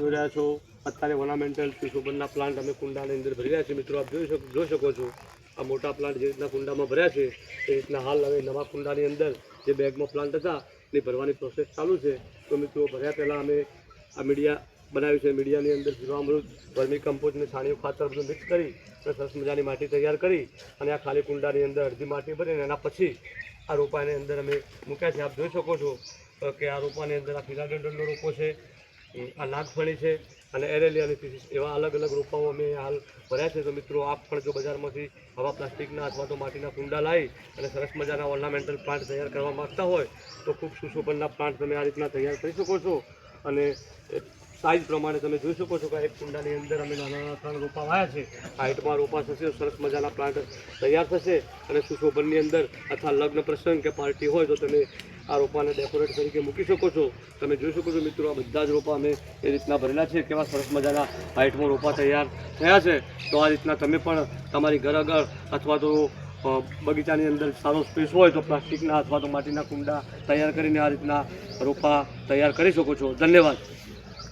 જોઈ રહ્યા છો અત્યારે ઓર્નામેન્ટલ સુશોભનના પ્લાન્ટ અમે કુંડાની અંદર ભરી રહ્યા છીએ મિત્રો. આપ જોઈ શકો છો આ મોટા પ્લાન્ટ જે રીતના કુંડામાં ભર્યા છે એ રીતના હાલ હવે નવા કુંડાની અંદર જે બેગમાં પ્લાન્ટ હતા એની ભરવાની પ્રોસેસ ચાલુ છે. તો મિત્રો ભર્યા પહેલાં અમે આ મીડિયા બનાવ્યું છે. મીડિયાની અંદર જીવામૃત, વર્મી કમ્પોઝ અને છાણિયું ખાતર બધું મિક્સ કરી અને સરસ મજાની માટી તૈયાર કરી અને આ ખાલી કુંડાની અંદર અડધી માટી ભરીને એના પછી આ રોપાની અંદર અમે મૂક્યા છે. આપ જોઈ શકો છો કે આ રોપાની અંદર આ ફિલાડેન્ડ્રનનો રોપો છે, આ નાગફણી છે અને એરેલિયા અને પીસીસ એવા અલગ અલગ રોપાઓ અમે હાલ ભર્યા છે. તો મિત્રો આપ પણ જો બજારમાંથી આવા પ્લાસ્ટિકના અથવા તો માટીના કુંડા લાવી અને સરસ મજાના ઓર્નામેન્ટલ પ્લાન્ટ તૈયાર કરવા માગતા હોય તો ખૂબ સુશોભનના પ્લાન્ટ તમે આ રીતના તૈયાર કરી શકો છો. અને સાઇઝ પ્રમાણે તમે જોઈ શકો છો કે એક કુંડાની અંદર અમે નાના 3 રોપા વાયા છે. હાઇટમાં રોપા થશે, સરસ મજાના પ્લાન્ટ તૈયાર થશે અને સુશોભનની અંદર અથવા લગ્ન પ્રસંગ કે પાર્ટી હોય તો તમે આ રોપાને ડેકોરેટ તરીકે મૂકી શકો છો. તમે જોઈ શકો છો મિત્રો આ બધા જ રોપા અમે એ રીતના ભરેલા છે. કેવા સરસ મજાના હાઇટમાં રોપા તૈયાર થયા છે. તો આ રીતના તમે પણ તમારી ઘર આગળ અથવા તો બગીચાની અંદર સારો સ્પેસ હોય તો પ્લાસ્ટિકના અથવા તો માટીના કુંડા તૈયાર કરીને આ રીતના રોપા તૈયાર કરી શકો છો. ધન્યવાદ.